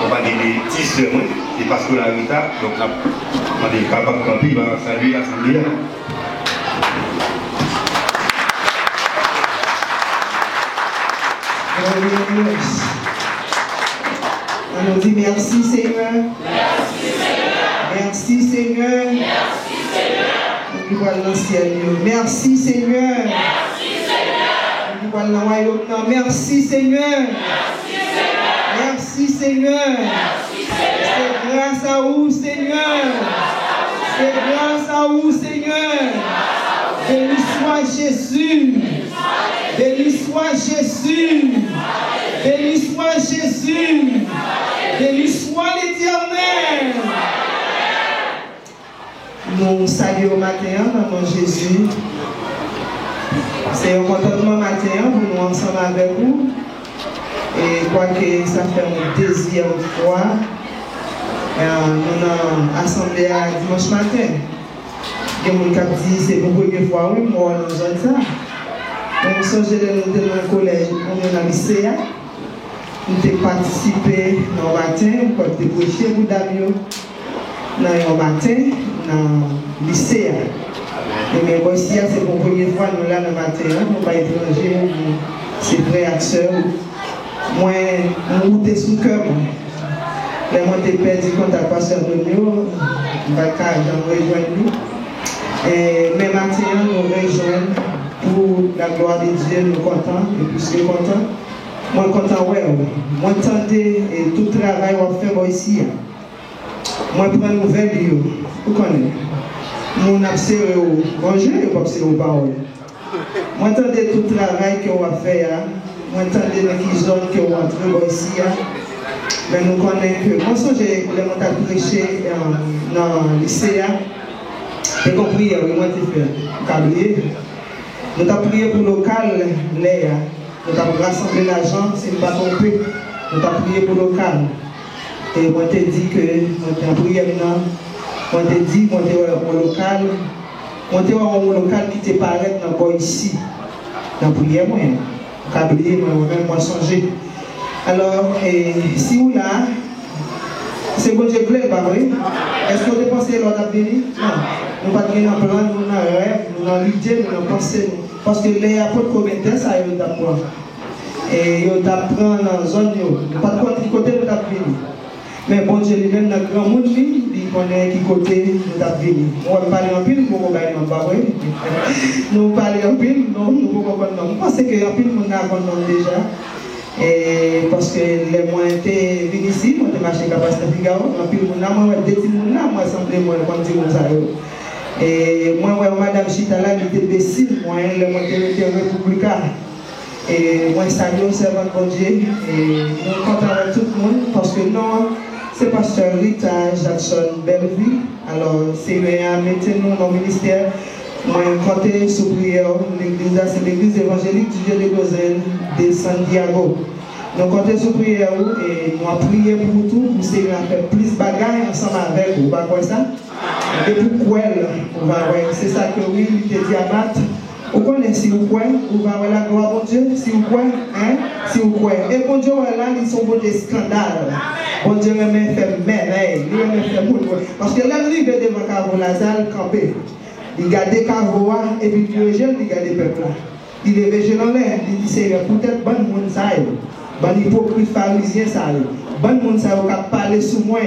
accompagner les petits sœurs et parce que la Rita, donc on est capable de camper, il va saluer l'Assemblée. On nous dit merci Seigneur. Merci Seigneur. Merci Seigneur. Merci Seigneur. On voit dans le ciel. Merci Seigneur. Merci Seigneur. On voit dans le royaume. Merci Seigneur. Merci Seigneur. Merci Seigneur. Merci Seigneur. C'est grâce à vous Seigneur. C'est grâce à vous Seigneur. Béni soit Jésus. Béni soit Jésus. Béni soit Jésus. Béni soit l'Éternel. Nous saluons matin, maman Jésus. C'est un contentement matin pour nous ensemble avec vous. Et quoi que ça fait un désir une fois, nous avons assemblé à dimanche matin. Il y a des gens qui disent c'est pour la première fois, oui, moi, dans ça. Donc, je suis dans le collège, on est dans le lycée. Nous avons participé dans le matin, nous avons prêché pour Damio dans le matin, dans le lycée. Mais aussi, c'est pour la première fois nous là dans le matin, nous ne sommes pas étrangers, c'est frères et sœurs. Moi, nous sommes sous le cœur. Les gens ont perdu contact avec Pasteur Donio, nous allons rejoindre nous. Mais maintenant, nous rejoignons pour la gloire de Dieu, nous sommes contents, et plus que contents. Moi, content, ouais. Moi, tendez tout le travail qu'on fait ici. Moi, je prends une nouvelle, vous connaissez. Moi, je observe, bonjour, je observe aux paroles. Moi, tendez tout le travail qu'on va faire. Moi, tendez dans les zones qu'on va entrer ici. Mais nous connaissons que, moi, j'ai les montagnes prêchées dans le lycée. Et compris, moi, j'ai fait câblier. Nous avons prié pour le local, Léa. Nous avons rassemblé l'argent, c'est pas trompé. Nous avons prié pour le local. Et moi, je t'ai dit que, moi, j'ai prié maintenant. Moi, je t'ai dit, moi, j'ai un local. Moi, j'ai un local qui te paraît dans le ici. Dans la prière, moi, câblier, moi, songer. Alors, si vous là, c'est bon, je voulais, pas vrai? Est-ce que vous pensez l'autre à venir? Non. Nous pas de plan, nous avons un rêve, nous avons l'idée, nous avons pensé. Parce que les apôtres commettaient ça, ils apprennent. Et ils apprennent dans la zone, pas de quoi côté nous apprennent. Mais bon Dieu, lui-même, dans le grand monde, il connaît qui côté nous apprennent. On va parler en pile, nous ne parlons pas, oui. Nous parlons en pile, non, nous ne pouvons pas. Nous pensons que en pile, nous avons déjà. Et parce que les moyens étaient venus ici, moi, je marché à Pasteur Figaro, en pile, nous avons des petits gens là, moi, semblé, moi, quand je dis ça. Et moi, madame Chitala, elle était bécile, moi, elle était républicain. Et moi, je salue au servant de Dieu. Et nous sommes contents avec tout le monde, parce que non, c'est Pasteur Rita Jackson Bellevue. Alors, c'est mettez-nous dans le ministère. Moi, je compte sur prière. L'église, c'est l'église évangélique du Dieu de Gozel de San Diego. Nous comptons sur prière et nous avons prié pour tout, pour essayer de faire plus de bagages ensemble avec vous. Vous voyez ça? Et pourquoi c'est ça que oui, il te dit à battre. Vous connaissez, si vous croyez, vous allez voir la gloire de Dieu, si vous croyez, hein, si vous croyez. Et bon Dieu, là, ils sont des scandales. Bon Dieu, il m'a fait merveille, il m'a fait beaucoup. Parce que là, il est devant Caro Lazare campé. Il garde Caro et puis il regarde le peuple. Il est vigilant l'air, il dit c'est peut-être bon monde ça. Bon hypocrite pharisien ça. Bon monde ça va parler sous moi.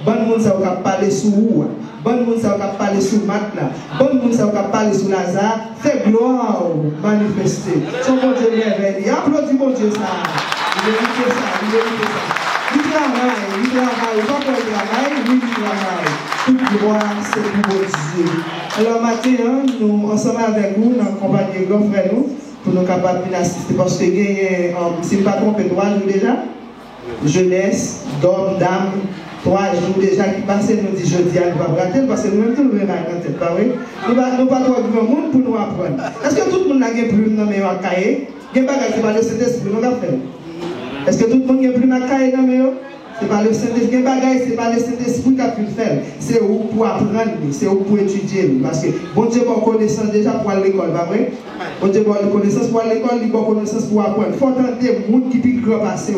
Bon monde ça va parler sous vous. Bon monde ça va parler sous Matla. Bon monde ça va parler sous Lazare. Fais gloire manifester. Son bon Dieu merveilleux. Applaudis mon Dieu ça. Il mérite ça. Il travaille. Pas pour le travail, il travaille. Toute gloire c'est pour mon Dieu. Alors maintenant, nous ensemble avec vous, nous accompagnons nos frères nous. Pour nous capables d'assister parce que si je ne me trompe pas, 3 jours déjà, jeunesse, d'hommes, dames, 3 jours déjà qui passent, nous disons jeudi à nous pas rater parce que nous-mêmes nous ne pas rater, pas vrai? Nous ne pas trop grand monde pour nous apprendre. Est-ce que tout le monde a une plume dans mes cahiers? Il y a des qui parlent de cet esprit, nous l'avons fait. Est-ce que tout le monde a une plume dans cahier dans mes c'est pas le Saint-Esprit, c'est pas le Saint-Esprit qui a pu le faire. C'est où pour apprendre, c'est où pour étudier. Parce que bon Dieu a connaissance déjà pour aller à l'école, pas vrai? Bon Dieu a connaissance pour aller à l'école, il a connaissance pour apprendre. Il faut attendre des gens qui puissent grand passer.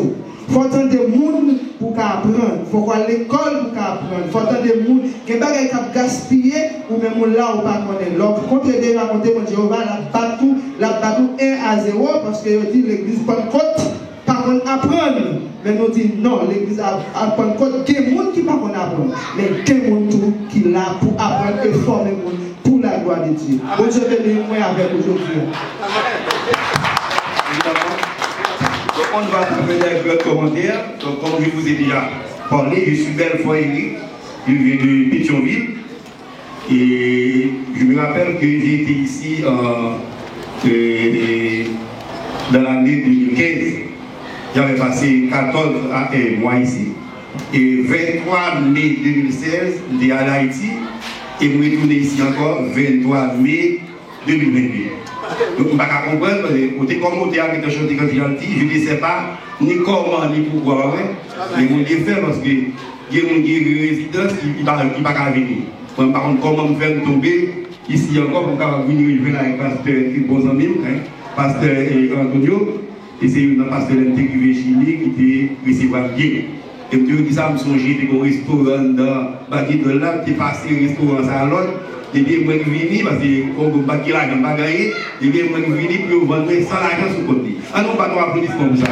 Il faut attendre des gens pour apprendre. Il faut aller à l'école pour apprendre. Il faut attendre des gens qui ont gaspillé ou même là où pas connaître. Donc, quand tu es raconté, mon Jéhovah, la battu 1-0 parce que dit l'église Pentecôte, par contre, apprendre. Mais nous disons non, l'église à Pentecôte, il y a des gens qui ne peuvent pas apprendre. Mais il y a des gens qui sont là pour apprendre et former pour la gloire de Dieu. Bon Dieu bénisse moi avec aujourd'hui. Donc on va faire quelques commentaires. Donc comme je vous ai déjà parlé, je suis Belfort Éric, je viens de Pétionville. Et je me rappelle que j'ai été ici dans l'année 2015. J'avais passé 14 mois ici. Et 23 mai 2016, j'étais à Haïti. Et je suis retourné ici encore 23 mai 2022. Donc, on ne peut pas comprendre, parce que comme on était avec un chantier je ne sais pas ni comment ni pourquoi, mais on le faire parce que il y a une résidence qui ne va pas venir. Par contre, comment faire tomber ici encore pour venir avec pasteur Bosamim, pasteur Antonio, et c'est un pasteur intégré chimique qui était recevoir bien. Et puis, je dis ça, je me suis dit, un restaurant dans Baki de là, qui est passé au restaurant à l'autre. Et bien, moi, je viens parce que, comme je Baki là, je ne vais pas gagner, et bien, moi, je viens pour vendre sans l'argent sur le côté. Ah non, pas de applaudissements pour ça.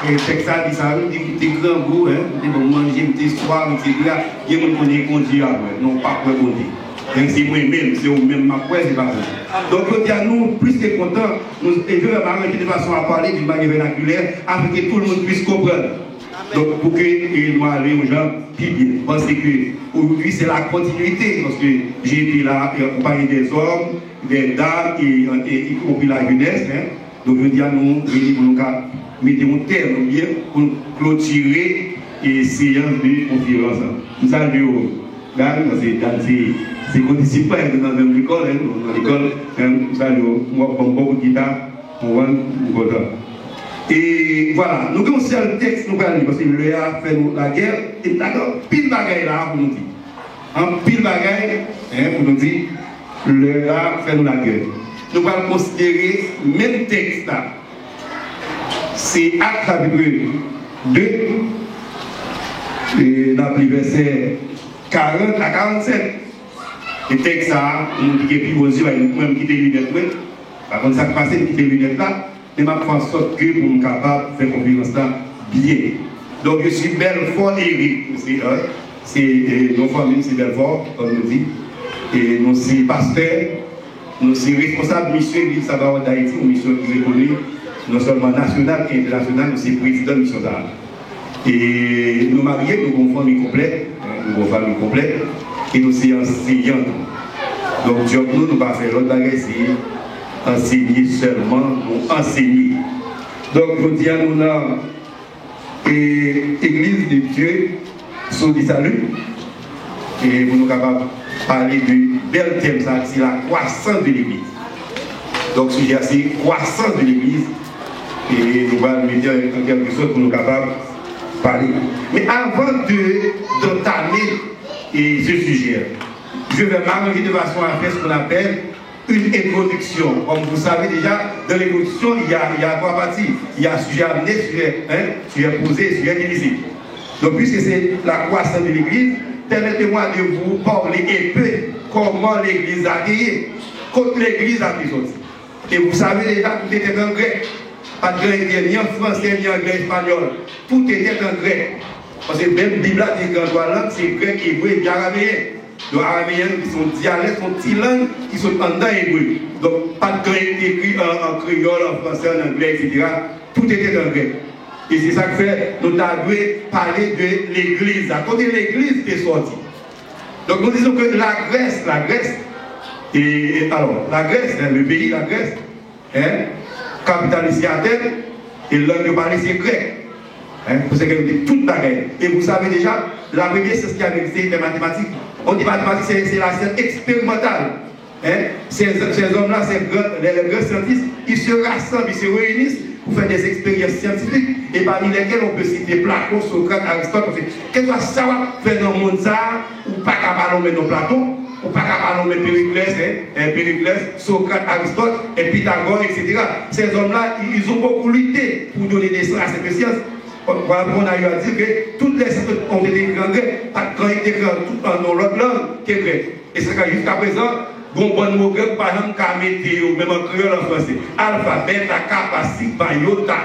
Et le texte a dit ça, des grands goûts, des bons manger, des soirs, etc. Il y a des gens qui conduisent après, non pas pour conduire. C'est moi-même, c'est vous-même, ma foi, c'est pas vous. Donc, nous, plus que contents, nous devons arrêter de façon à parler d'une manière vernaculaire afin que tout le monde puisse comprendre. Donc, pour que nous allions aux gens qui bien. Parce que aujourd'hui, c'est la continuité, parce que j'ai été là accompagné des hommes, des dames, et y compris la jeunesse. Donc, je dis à nous, mettez un terme bien pour clôturer les séances de conférence. Nous saluons. C'est qu'on discipline dans la même école, dans l'école, moi, comme beaucoup de guitare, on va nous. Et voilà, nous avons aussi le texte, nous allons parce que le a fait la guerre, et d'accord, pile bagaille là pour nous dire. En pile bagaille, pour nous dire, le a fait la guerre. Nous allons considérer le même texte là. C'est Actes chapitre 2, et dans le verset 40 à 47. Le texte ça, on dit que puis vos yeux, même quitter les lunettes. Par contre, ça qui passe, quitter les lunettes là, mais je fais en sorte que pour nous capables de faire confiance là bien. Donc je suis Belfort Éric, c'est nos familles, c'est Belfort, comme nous dit. Et nous sommes pasteurs, nous sommes responsables de mission Église Sabaoth d'Haïti, une mission qui est reconnue non seulement nationale et internationale, nous sommes présidents de mission d'art. Et nous mariés, nous avons une famille complète, et nous sommes enseignants. Donc, nous ne pouvons pas faire l'autre bagage, c'est enseigner seulement, nous enseigner. Donc, je dis à nous, Église de Dieu, sous du salut, et nous sommes capables de parler de bel thème, c'est la croissance de l'Église. Donc, ce sujet, c'est croissance de l'Église, et nous allons le dire en quelque sorte pour nous capables de parler. Mais avant d'entamer ce sujet, je vais m'arranger de façon à faire ce qu'on appelle une introduction. Comme vous savez déjà, dans l'introduction, il y a trois parties. Il y a sujet amené, sujet posé, sujet divisé. Donc, puisque c'est la croissance de l'Église, permettez-moi de vous parler un peu comment l'Église a gagné, quand l'Église a pris sorti. Et vous savez déjà, tout était en grec. Pas de grec, ni en français, ni en anglais, espagnol. Tout était en grec. Parce que même la Bible dit que dans la langue, c'est grec, hébreu et araméen. Donc, araméens qui sont dialectes, sont petites langues qui sont en hébreu. Donc, pas de grec écrit en créole, en français, en anglais, etc. Tout était en grec. Et c'est ça que fait, nous avons parler de l'Église. À côté de l'Église est sortie. Donc, nous disons que la Grèce, et alors, la Grèce, le pays, la Grèce, capitale ici à Athènes, et langue de parler, c'est grec. Parce que c'est toute bagaille. Et vous savez déjà, la première, c'est ce qui a existé, c'est mathématiques. On dit mathématiques, c'est la science expérimentale. Ces hommes-là, les grands scientifiques, ils se rassemblent, ils se réunissent pour faire des expériences scientifiques, et parmi lesquelles on peut citer Platon, Socrate, Aristote. Qu'est-ce que ça va faire dans le monde ça, ou pas capable de mettre dans Platon, ou pas capable de Périclès, Socrate, Aristote, et Pythagore, etc. Ces hommes-là, ils ont beaucoup lutté pour donner des sens à cette science. Voilà pourquoi on a eu à dire que toutes les sciences ont été écrites en grec, quand ils étaient écrits dans l'autre langue qui est grec. Et c'est jusqu'à présent, bon mot grec, par exemple, météo, même en créole en français, alpha, bêta, kappa, sigma, iota,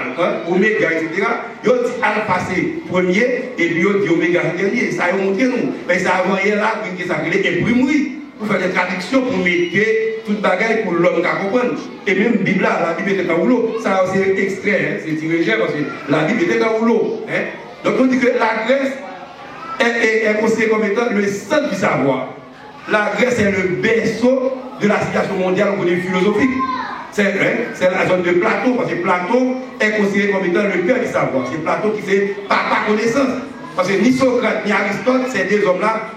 oméga, etc. Ils ont dit alpha c'est premier, et puis ils ont dit oméga c'est dernier. Ça a montré nous. Mais ça avant hier là, qui s'appelait imprimerie, pour faire des traductions, pour mettre toute bagaille pour l'homme qui comprendre. Et même la Bible, la Bible était en rouleau. Ça c'est extrait, c'est tiré légère parce que la Bible était en rouleau. Donc on dit que la Grèce est considérée comme étant le centre du savoir. La Grèce est le berceau de la civilisation mondiale au côté philosophique. C'est la zone de Platon, parce que Platon est considéré comme étant le père du savoir. C'est Platon qui fait papa connaissance. Parce que ni Socrate ni Aristote, ces deux hommes-là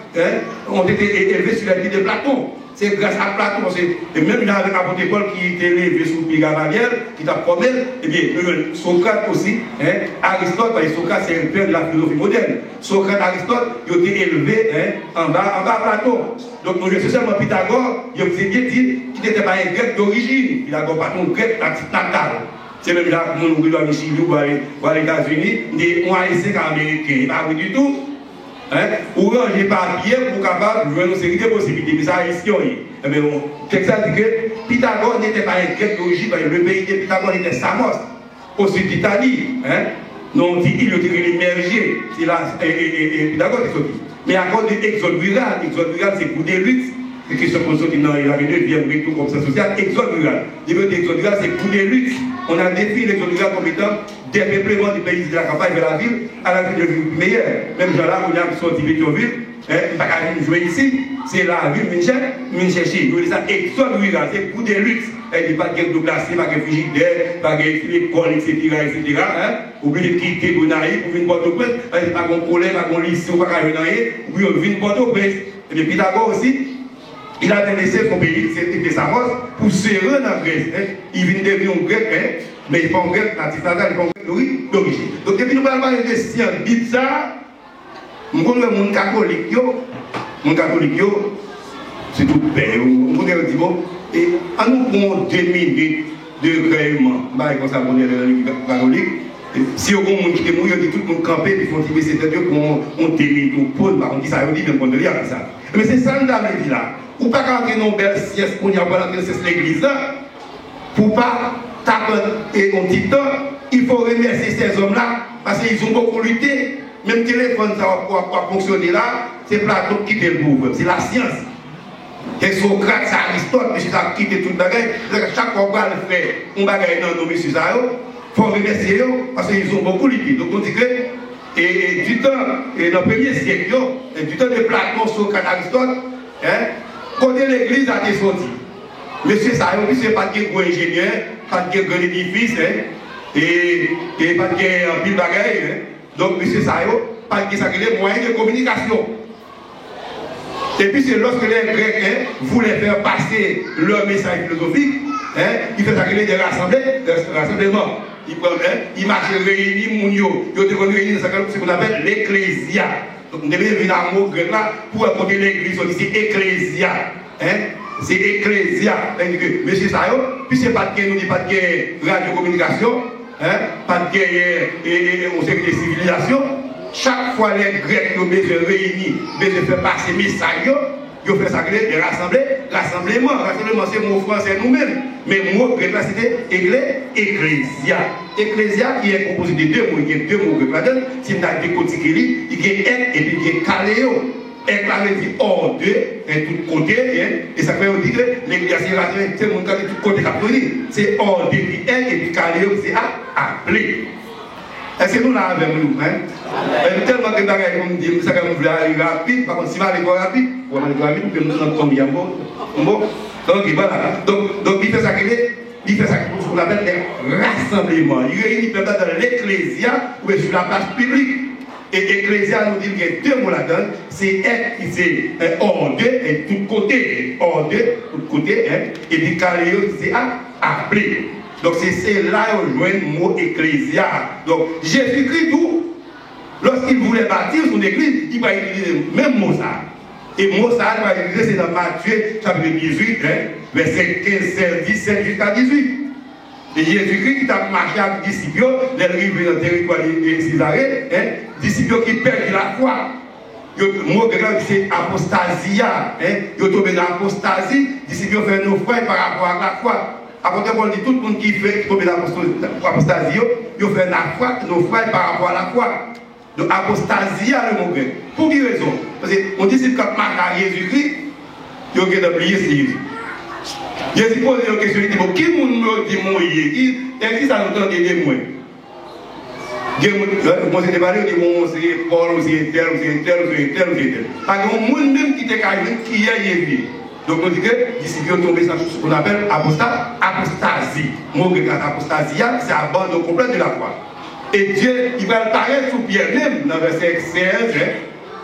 ont été élevés sur la vie de Platon. C'est grâce à Platon, parce que même il y avait l'apôtre Paul qui était élevé sous le pied Gamaliel, qui t'a promis, et bien Socrate aussi, Aristote, parce que Socrate c'est le père de la philosophie moderne. Socrate, Aristote, ils ont été élevés en bas Platon. Donc nous je seulement Pythagore, il vous ai bien dit qu'il n'était pas un grec d'origine, Pythagore pas un grec natal. C'est même là que nous avons Chili ou aux États-Unis, on a essayé américain, pas du tout. Ou ranger papier pour capable de jouer une série de possibilités. Mais ça, ici, mais bon, quelque chose dit que Pythagore n'était pas un grec d'origine, le pays de Pythagore était Samos, au sud d'Italie. Non, il était émergé, c'est là, et Pythagore est sorti. Mais à cause de l'exode rural c'est pour des luttes. C'est question pour ceux qui n'ont pas de tout comme ça social, exode rural. L'exode rural, c'est pour des luttes. On a défini l'exode rural comme étant des peuplements du pays de la campagne vers la ville, à la ville de ville meilleure. Même là, on a sorti Pétionville, pas qu'à jouer ici, c'est la ville Minchechi. Nous disons ça, exode rural, c'est pour des luttes. Il n'y a pas de guerre glacée, pas de frigidaire, pas de l'école, etc. Oubliez de quitter Gonaï pour venir Port-au-Prince, pas de problème, pas de lycée, pas de rien, ou bien venir Port-au-Prince. Et puis Pythagore aussi, il avait laissé son pays, c'était Samos, pour se rendre en Grèce. Il vient devenir un grec, mais il n'est pas un grec natif natal, il n'est pas un grec d'origine. Donc, depuis nous parlons de science bizarre, nous connaissons mon catholique, c'est tout paix. On dit, et à nous prenons 2 minutes de gréement, comme ça, on est catholique. Si on a des gens qui sont mouillés, tout le monde campé, puis ils font tirer ces têtes, on témit, on pose, on dit ça, on dit même qu'on ne dit avec ça. Mais c'est ça que nous dit là. Ou pas qu'entrer dans une belle sieste pour y avoir l'église là, pour pas taper et un petit temps, il faut remercier ces hommes-là parce qu'ils ont beaucoup lutté. Même le téléphone, ça va fonctionner là, c'est Platon qui fait le pouvoir, c'est la science. C'est Socrate, c'est Aristote, mais ça a quitté tout le bagage. Chaque fois qu'on va le faire, on va gagner dans nos messieurs, il faut remercier eux parce qu'ils ont beaucoup lutté. Donc on dit que, et du temps, et dans le 1er siècle, et du temps de Platon, Socrate, Aristote, côté l'église a été sorti. Monsieur Sayo, c'est pas de gros ingénieur, pas de gros édifice, et pas de pile bagaille. Donc, monsieur Sayo, pas de moyens de communication. Et puis, c'est lorsque les Grecs voulaient faire passer leur message philosophique, ils faisaient des rassemblements. Ils marchaient réunis, ils étaient réunis dans ce qu'on appelle l'ecclésia. Donc, on devait venir à un mot grec là pour apporter l'église, on dit c'est ecclésia. C'est ecclésia. Monsieur Sayo, puis c'est pas de nous dit pas de radiocommunication, pas de de civilisation. Chaque fois les Grecs ont besoin de réunir, besoin de faire passer des messages, ils ont fait ça des rassemblements. Rassemblement, c'est le mot français nous-mêmes. Mais le mot grec là, c'était ecclésia. Ecclésia qui est composé de 2 mots. Il y a 2 mots grecs là-dedans. Si on a décortiqué, il y a ek et puis il y a kaléo. Ek là, il dit hors de, tout côté. Et ça fait dire que l'église, c'est le monde qui est tout côté catholique. C'est hors de, puis ek et puis kaléo, c'est appelé. Est-ce que nous l'avons avec nous? Tellement que nous nous disons que nous voulons aller rapide, par contre, si nous allons rapide, on va aller rapide, nous pouvons nous rendre combien bon. Donc voilà. Donc il fait ça ce qu'on appelle des rassemblements. Il réunit peut-être dans l'ecclésia ou sur la place publique. Et l'ecclésia nous dit qu'il y a 2 mots là-dedans. C'est être qui c'est hors de et tout côté. Hors de, tout côté. Et puis caléo, c'est appelé. Donc c'est là où on joint le mot ecclésia. Donc Jésus-Christ, lorsqu'il voulait bâtir son église, il va utiliser le même mot ça. Et mot ça, c'est dans Matthieu, chapitre 18, verset 15, 16, 17 jusqu'à 18. Et Jésus-Christ qui a marché avec les disciples, les arrivés dans le territoire de Césarée, disciples qui perdent la foi. Moi, c'est apostasia. Ils sont tombés dans l'apostasie, disciples font nos frères par rapport à la foi. Après, on dit tout le monde qui fait tomber dans l'apostasie, ils font nos frères par rapport à la foi. Donc, apostasia, le mot grec. Pour quelle raison? Parce qu'on dit que quand marche à Jésus-Christ, ils ont oublié Jésus. Jésus pose une question, il dit, bon, qui me dit mon yé? Qui ça nous tente de moi? Moi, je te parle, je dis, bon, c'est Paul, ou c'est tel, ou c'est tel, ou c'est tel, ou c'est tel. Parce que le monde même qui est qui est Jésus. Donc, on dit que les disciples sont tombés dans ce qu'on appelle apostasie. Le mot grec apostasia, c'est abandon complet de la foi. Et Dieu, il va paraître sous Pierre même, dans le verset 16,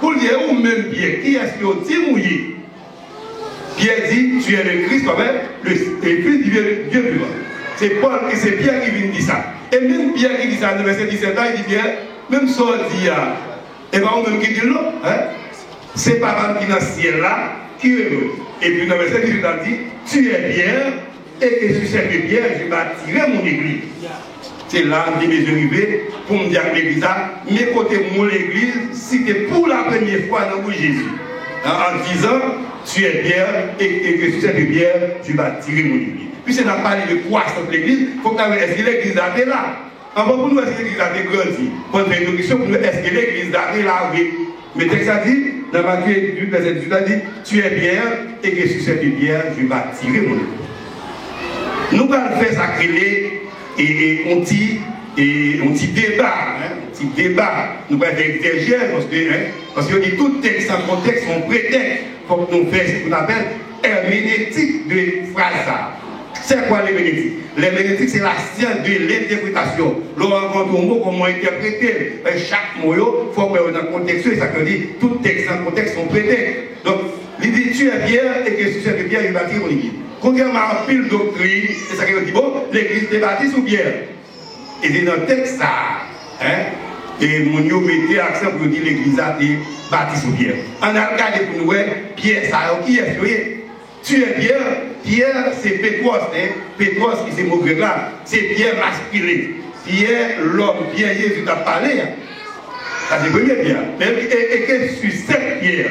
pour dire, ou même Pierre, qui est-ce qui a dit mouillé? Pierre dit, tu es le Christ, le Fils du Dieu vivant. C'est Paul et c'est Pierre qui vient dire ça. Et même Pierre qui dit ça, dans le verset 17, il dit Pierre, même ça dit, et pas même qui dit non, c'est pas qui est dans le ciel là, qui est heureux. Et puis dans le verset 18, il dit, tu es Pierre, et que sur cette pierre, je bâtirai mon église. C'est là que je suis arrivé pour me dire que l'église a, mais côté mon église, c'était pour la première fois dans Jésus. En disant, tu es Pierre, et que sur cette pierre, je bâtirai mon église. Puis c'est dans parler de croissance de l'église, il faut que est-ce que l'église a été là? Avant pour nous, est-ce que l'église a été grandie? Pour nous faire une question, pour nous, est-ce que l'église a été là? Oui. Mais texte a dit, dans Matthieu 18, verset 18, a dit, tu es Pierre, et que sur cette pierre, je bâtirai mon église. Nous allons faire ça créer et on dit débat, nous allons faire exégèse parce que dit tout texte en contexte, son prétexte, il faut que nous fassions ce qu'on appelle herméneutique de phrase. C'est quoi l'herméneutique? L'herméneutique, c'est la science de l'interprétation. L'on rencontre un mot, comment interpréter. Chaque mot, il faut mettre dans le contexte, et ça veut dire tout texte en contexte, son prétexte. Donc, il dit tu es Pierre et que sur cette pierre, il bâtit mon église. Contrairement à pile doctrine, c'est ça qui veut dire, bon, l'église est bâtie sous pierre. Et c'est dans le texte ça. Et mon yo mettait accent pour dire l'église a été bâtie sous pierre. On a regardé pour nous, Pierre, ça, qui est tu es Pierre, Pierre c'est Pétros, Pétros qui c'est mot grec là, c'est Pierre masculin. Pierre, l'homme, Pierre, Jésus t'a parlé. Ça c'est premier Pierre. Et que sur cette pierre.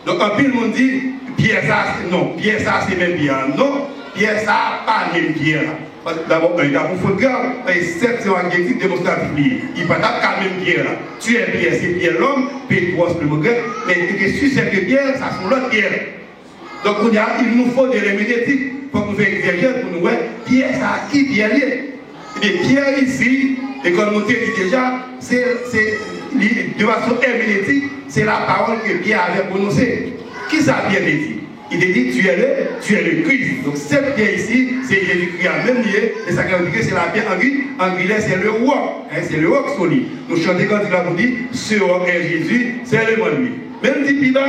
Donc en pile, on dit, Pierre ça, non, Pierre ça c'est même Pierre. Non, Pierre ça, pas même Pierre. D'abord, il y a beaucoup de grave, et c'est un adjectif démonstratif. Il ne peut pas quand même Pierre là. Tu es Pierre, c'est Pierre l'homme, Pétros le mot grec, mais que sur cette pierre, ça sont l'autre pierre. Donc il nous faut de l'herméneutique pour nous faire exégèse, pour nous voir Pierre ça qui Pierre est. Et Pierre ici, et comme nous l'avons dit déjà, c'est de façon herméneutique, c'est la parole que Pierre avait prononcée. Qui ça Pierre dit? Il a dit tu es le Christ. Donc cette pierre ici, c'est Jésus-Christ a même lié, et ça veut dire que c'est la pierre angulière, c'est le roc. C'est le roc solide. Nous chantons quand il a dit, ce roc est Jésus, c'est le monde lui. Même dit Piba,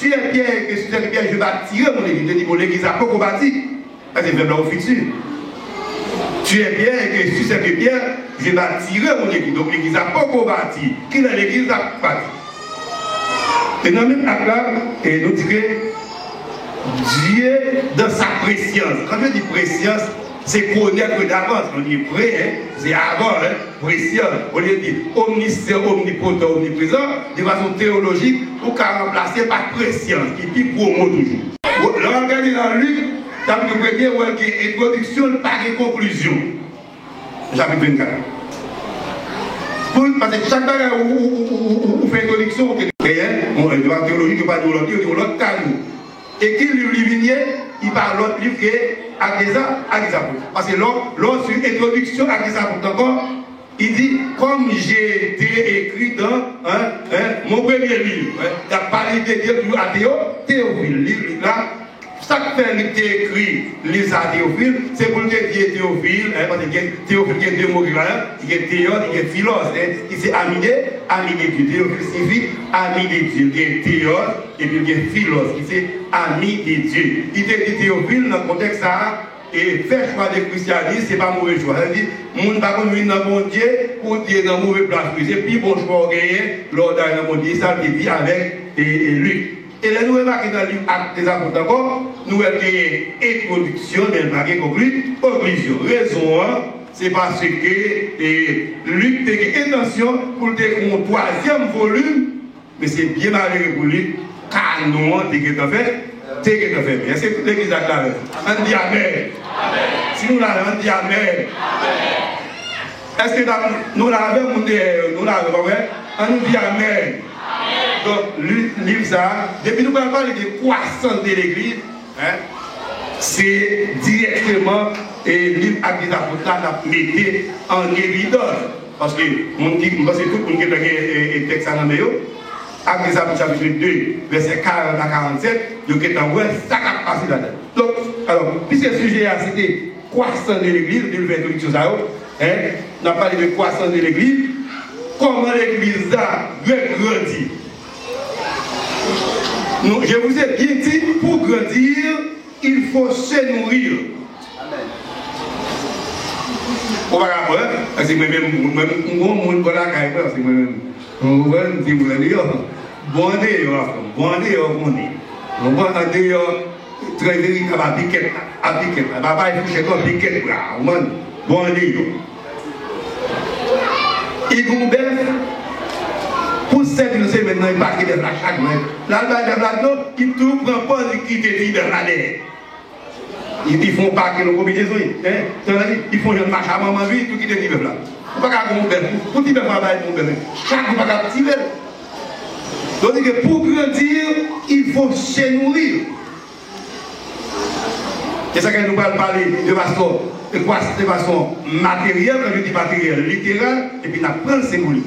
tu es Pierre, et que sur cette pierre, je vais tirer mon église. Je dis, mon église n'a pas bâti. C'est même au futur. Tu es Pierre, et que sur cette pierre, je vais tirer mon église. Donc l'église n'a pas bâti. Qui est l'église n'a pas bâti? Et dans le même acte là, nous disons que Dieu, dans sa préscience, quand je dis préscience, c'est connaître d'avance. On dit pré, c'est avant, préscience. On dit omniscient, omnipotent, omniprésent, de façon théologique, pour qu'à remplacer par préscience, qui dit promo toujours. Là, on regarde dans Luc, chapitre 1er, où il y a introduction par conclusion. Chapitre 24. Parce que chaque fois où on fait introduction, on a une théologie qui parle de l'autre cas. Et qui lui vient, il parle de l'autre livre qui est Agézapou. Parce que lors sur introduction à Agézapou encore, il dit, comme j'ai été écrit dans mon premier livre, il a parlé de Dieu à Théophile, livre là, chaque fois qu'il est écrit, livre à Théophile, c'est pour dire Théophile, parce que Théophile, il y a deux mots là, il y a Théos, il y a Philos, qui c'est ami de Dieu. Théophile signifie ami de Dieu. Il y a Théos, et puis il y a Philos, qui c'est ami de Dieu. Il te dit Théophile, dans le contexte ça, et faire choix de christianisme, ce n'est pas mauvais choix. C'est-à-dire, les gens ne pas venir dans mon Dieu pour dire dans mauvais place. C'est plus bon choix à gagner lors d'un mon Dieu, ça le dit avec Luc. Et là, nous remarquons dans le livre Actes des Apôtres d'abord, nous avons une introduction de la conclusion. Raison, c'est parce que Luc a eu intention pour faire un troisième volume, mais c'est bien malheureux pour lui, car nous avons fait. Est-ce que toute l'église a clavé? On dit Amen. Si nous l'avons, on dit Amen. Est-ce que nous l'avons, on nous dit Amen. Donc, le livre ça, depuis nous parlons de croissance de l'église, c'est directement le livre Actes des Apôtres là, mis en évidence. Parce que tout le monde qui a un texte à la maison, Actes des Apôtres chapitre 2, verset 40 à 47, il y a un ça qui a passé là-dedans. Donc, alors, puisque le sujet a cité croissance de l'église, de l'introduction, on a parlé de croissance de l'église, comment l'église a grandi. Je vous ai bien dit, pour grandir, il faut se nourrir. On va voir, parce que moi-même, je suis pour cette nous c'est maintenant il paquet de la chaque main. Là il tout prend pas qui te dit de la derrière. Ils font pas que nos combinaisons, ils font une marche à maman vie tout qui te dit là. On pas qu'à mon bébé, pour dire pas mon bébé. Chaque pas qu'à tirer. Donc que pour grandir, il faut se nourrir. C'est ça que nous allons parler de façon matérielle, quand je dis matérielle, littérale, et puis nous prenons le symbolique.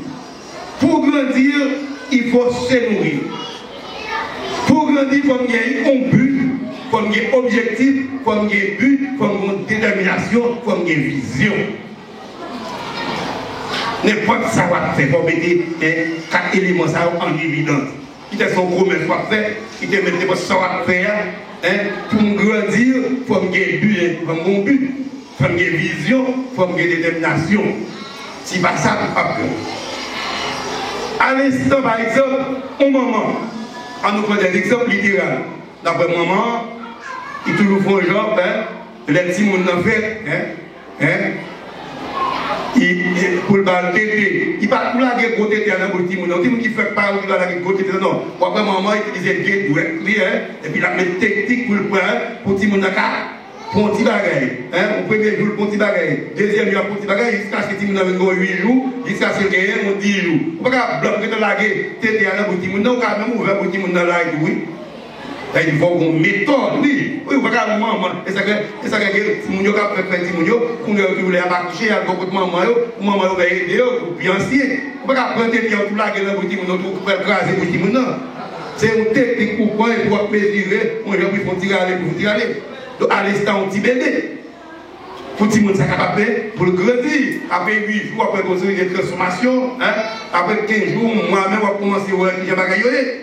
Pour grandir, il faut se nourrir. Pour grandir, il faut qu'il y ait un but, il faut qu'il y ait un objectif, il faut qu'il y ait un but, il faut qu'il y ait une détermination, il faut qu'il y ait une vision. N'importe ça va faire, il faut mettre 4 éléments en évidence. Il te son gros mais soit fait, il te met des ça va faire. Pour grandir, il faut qu'il y ait un but, il faut qu'il y ait un but, il faut qu'il y ait une vision, il faut qu'il y ait une détermination. Si pas ça, il ne peut pas faire. À l'instant, par exemple, au moment, on nous prend des exemples littéraux. D'après maman, il toujours font genre, les petits mouns n'en fait, pour le bal tété, il pas pour la guerre côté tété dans le petit moun, petit moun qui fait pas ou la guerre côté tété non. Après maman utilisait guerre douette, et puis la mettre technique pour le prendre pour petit moun dans pour un petit bagage, au premier jour pour un petit bagage, deuxième jour pour un petit bagage, jusqu'à ce que petit moun a 8 jours, jusqu'à ce que gagne 10 jours. On peut pas bloquer dans la guerre tété dans le petit moun, non quand même ouvert pour petit moun dans la guerre, oui. Il faut une méthode, oui. Oui, vous regardez maman. Et ça que si vous avez fait petit mounio, vous voulez accoucher à beaucoup de maman, va aider, bien ancien. Vous ne pouvez pas prendre des gens tout là, petit mounio, pour faire craser petit mounio. C'est une technique pour quoi et pour mesurer, on va pour tirer aller, pour tirer aller. Donc à l'instant, on petit bébé. Pour petit mounio, ça capable pour le grandir. Après 8 jours, après construire des transformations, après 15 jours, moi-même, on va commencer à voir qui j'ai bagaillé.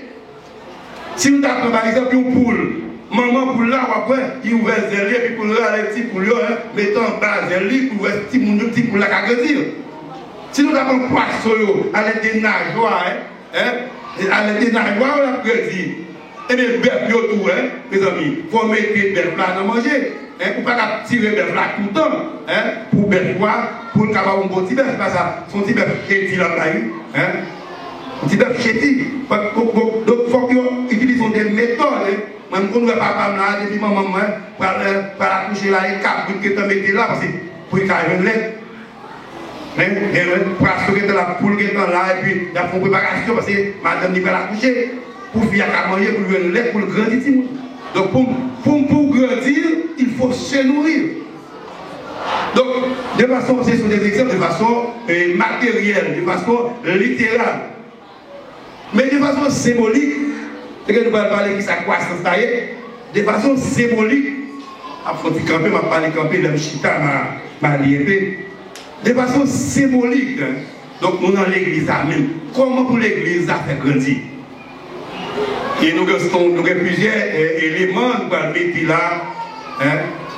Si nous avons par exemple une poule, maman poule là, après, il ouvre les ailes, puis pour le les petits poules, mettant en bas les ailes, pour le petit poule là qui a grandir. Si nous avons un poisson, à l'aide des nageoires, à l'aide des nageoires, on a grandir. Et bien, bœuf, tout, mes amis, il faut mettre des bœufs là à manger. Pour ne pas tirer les bœufs là tout le temps. Pour bœuf, pour le cabaret, un bon petit bœuf, c'est pas ça. Son petit bœuf qui est là, un petit bœuf chéti. Donc, il faut qu'ils utilisent des méthodes. Même quand on ne va pas là, depuis maman, pour accoucher là, et cap, pour que tu mettes là, parce que pour qu'il y ait une lettre. Pour assurer que la poule qui est là, et puis il y a une préparation, parce que madame n'est pas accoucher, pour faire à manger, pour lui une lettre, pour le grandir. Donc, pour grandir, il faut se nourrir. Donc, de façon, c'est sur des exemples de façon matérielle, de façon littérale. Mais de façon symbolique, c'est que nous allons parler de sa croissance taillée, de façon symbolique, après camper, je vais parler camper, le chita, ma liépée, de façon symbolique. Donc nous dans l'église même. Comment pour l'église a fait grandir? Et nous avons plusieurs éléments nous allons mettre là.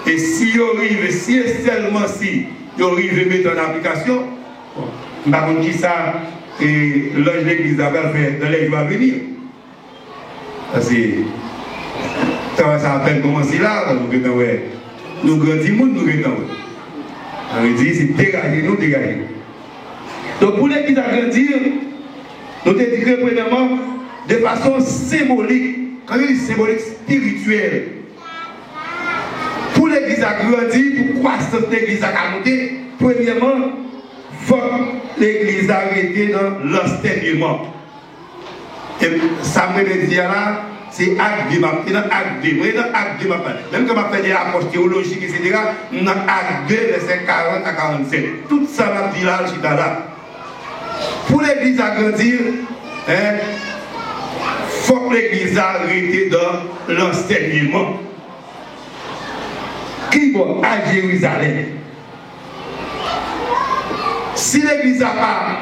Et si on arrive, si et seulement si, on arrive à mettre en application, je ne sais pas qui ça. Et l'ange de l'église va faire dans les jours à venir. Parce que ça a peine commencé là, nous grandissons, nous grandissons. On dit, c'est dégager, nous dégager. Donc pour l'église à grandir, nous te disons premièrement de façon symbolique, quand je dis symbolique, spirituelle. Pour l'église à grandir, pour croissance de l'église à monter, premièrement, il faut que l'église arrête dans l'enseignement. Et ça me dit là, c'est acte de ma même quand je fais des approches théologiques, etc., on a acte 2, verset 40 à 47. Tout ça m'a dit là, je suis là. Pour l'église à grandir, il faut que l'église arrête dans l'enseignement. Qui va à Jérusalem? Si l'église n'a pas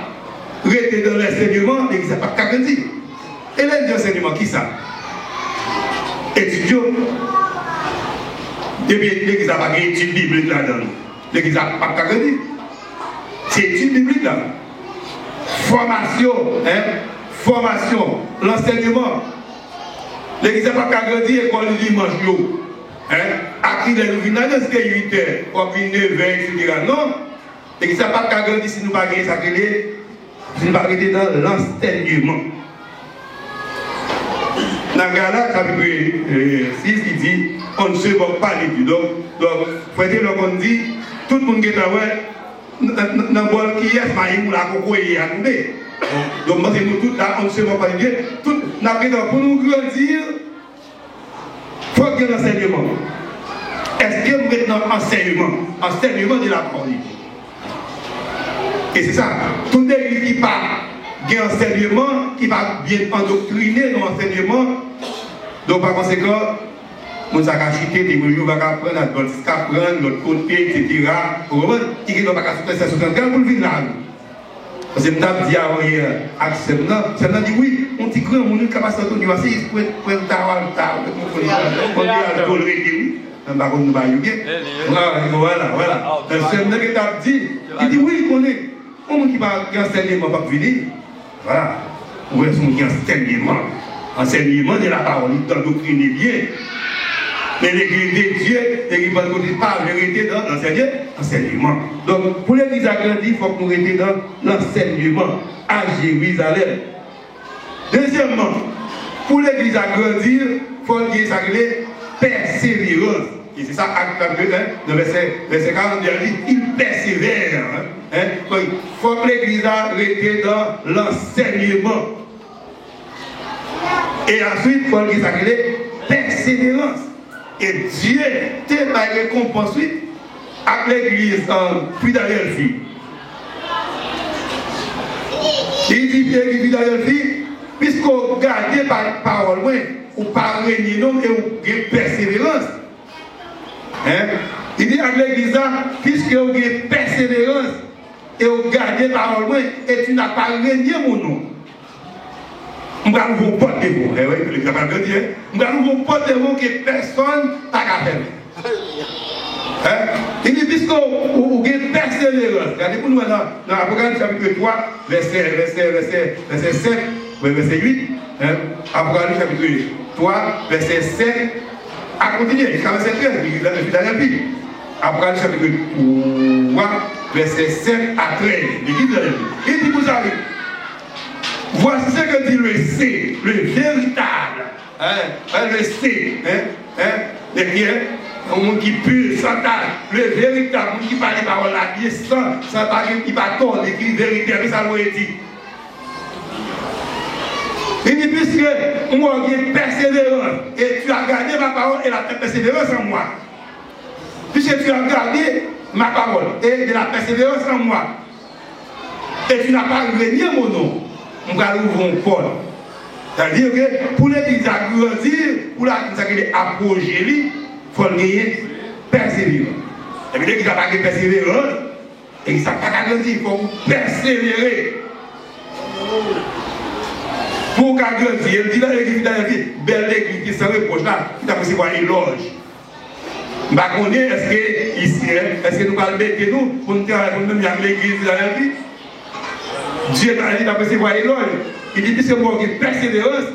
arrêté dans l'enseignement, l'église n'a pas grandir. Et l'enseignement, qui ça? Étudiants. Depuis l'église n'a pas étude biblique là-dedans. L'église n'a pas grandir. C'est étude biblique là. Formation, formation, l'enseignement. L'église n'a pas grandir, école du dimanche. À qui les nous c'est 8 heures, ou 9 heures, etc. Non, l'église n'a pas grandir si nous ne pas gagner ça, si nous ne pas rester dans l'enseignement. Dans Galates, chapitre 6, il dit, on ne se moque pas d'études. Donc, frère, on dit, tout le monde qui est dans le bol qui est, il la coco et à nous. Donc, nous tous là, on ne se moque pas d'études. Pour nous grandir, il faut qu'il y ait l'enseignement. Est-ce que vous êtes dans l'enseignement de la parole? Et c'est ça, tout l'église qui part. Il y a un enseignement qui va bien endoctriner dans l'enseignement. Donc, par conséquent, nous avons acheté des mesures, nous avons apprendre à notre côté, etc. Pour qui ne va pas faire ça pour le vivre là. Parce que nous avons dit avant hier, c'est dit oui, on dit que nous sommes capables de nous asseoir, pour être on dit à tolérer, oui. Par contre, nous ne bien. Voilà. C'est ce que tu as dit. Il dit oui, il connaît. On qui va enseignement va venir. Voilà. Où est-ce qu'on dit enseignement de la parole, d'endoctriner bien. Mais l'église de Dieu, l'église ne pas la vérité dans l'enseignement. Donc, pour l'église à grandir, il faut que nous restions dans l'enseignement à Jérusalem. Deuxièmement, pour l'église à grandir, il faut qu'il y ait persévérance. Et c'est ça, acte 2, le verset 42, il persévère. Il faut que l'église arrête dans l'enseignement. Et ensuite, il faut que l'église arrête persévérance. Et Dieu te la récompense avec l'église Philadelphie. Il dit Philadelphie, puisqu'on garde par parole, ou par réunion et ou persévérance. Il dit à l'église, puisque vous avez persévérance et vous gardez parole, et tu n'as pas régné mon nom. Je vais vous porter vous. Je vais vous porter vous que personne n'a qu'à faire. Il dit, puisque vous avez persévérance, regardez-vous dans l'Apocalypse chapitre 3, verset 7, verset 8. Apocalypse chapitre 3, verset 7. À continuer, jusqu'à verset 13, Philadelphie. Apocalypse chapitre 3, verset 7 à 13. Il dit, vous savez, voici ce que dit le C, le véritable. Le C, un monde qui pue, sans tâche, le véritable, un monde qui parle des paroles là, qui est sans parler, qui va tordre, qui est vérité, mais ça l'aurait dit. Il dit, puisque moi j'ai persévérance, et tu as gardé ma parole et la persévérance en moi. Puisque tu as gardé ma parole et de la persévérance en moi, et tu n'as pas régné mon nom, on va ouvrir une porte. C'est-à-dire que pour l'église à grandir, pour l'église à approcher, il faut gagner persévérance. Et puis l'église n'a pas de persévérance, et ça n'a pas grandir, il faut persévérer. Pour qu'à grandir, il dit dans l'église, belle église qui se reproche là, qui t'a possible une éloge. Je ne sais pas, est-ce que nous allons mettre nous pour nous faire l'église dans la vie? Dieu t'a dit, t'as possible une éloge. Il dit, puisque moi, j'ai persévérance,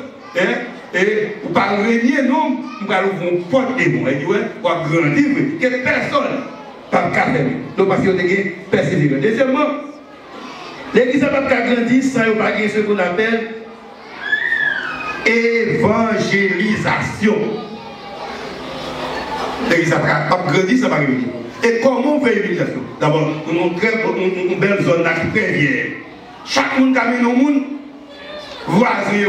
Et pour pas régner, non, nous allons ouvrir une porte et bon. Et dit, ouais, pour grandir, que personne pas faire. Donc, parce qu'on a persévéré. Deuxièmement, l'église n'a pas grandir sans pas ce qu'on appelle évangélisation. L'église n'a pas grandi sans pas grandir. Et comment on fait l'évangélisation? D'abord, nous avons une belle zone là qui prévient. Chaque monde qui amène au monde, voisin,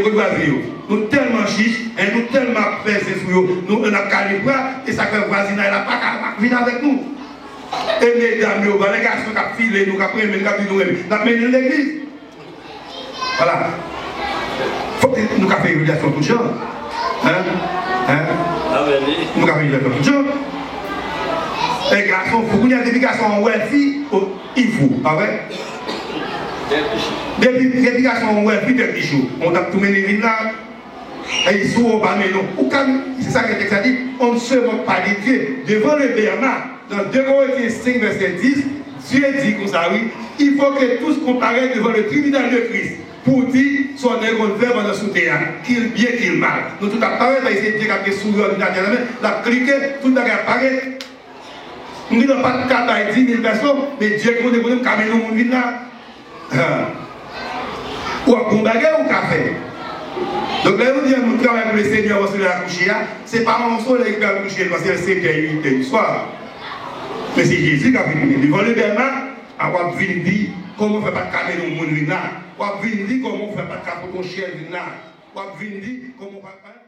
nous tellement chiches, et nous tellement pressés sur eux, nous on a calibré, et ça fait voisinage, il n'a pas qu'à venir avec nous. Et mesdames, les garçons qui filent, nous qui prennent, nous qui l'église. Voilà. Faut que nous fassions une évaluation tout genre. Nous fassions une évaluation tout genre. Les garçons, il faut qu'il y ait des garçons en wealthy, il faut, pas vrai? Des garçons en wealthy, des chaud. On a tout mené là. Et ils sont au bas, c'est ça que le texte a dit, on ne se moque pas de Dieu. Devant le Bernard, dans 2 Corinthiens 5, verset 10, Dieu dit comme ça, oui, il faut que tous comparaissent devant le tribunal de Christ pour dire son égon verbe dans le souterrain, qu'il bien, qu'il mal. Nous tout apparaît, là, ici, Dieu qui a sur l'ordinateur, la cliqué, tout apparaît. Nous n'avons pas de cas de 10 000 personnes, mais Dieu qui a des problèmes, quand même, nous là. Ou à combattre ou café. Donc là, vous dites, nous travaillons pour le Seigneur sur la coucher, c'est pas mon soleil qui va coucher parce que c'est 7h, 8h du soir. Mais c'est Jésus qui a venu. Devant le Bernard, on va venir dire comment on ne fait pas de caméra au monde là. On va venir dire comment on ne fait pas de caméra au chien là. On va venir dire comment on ne fait pas.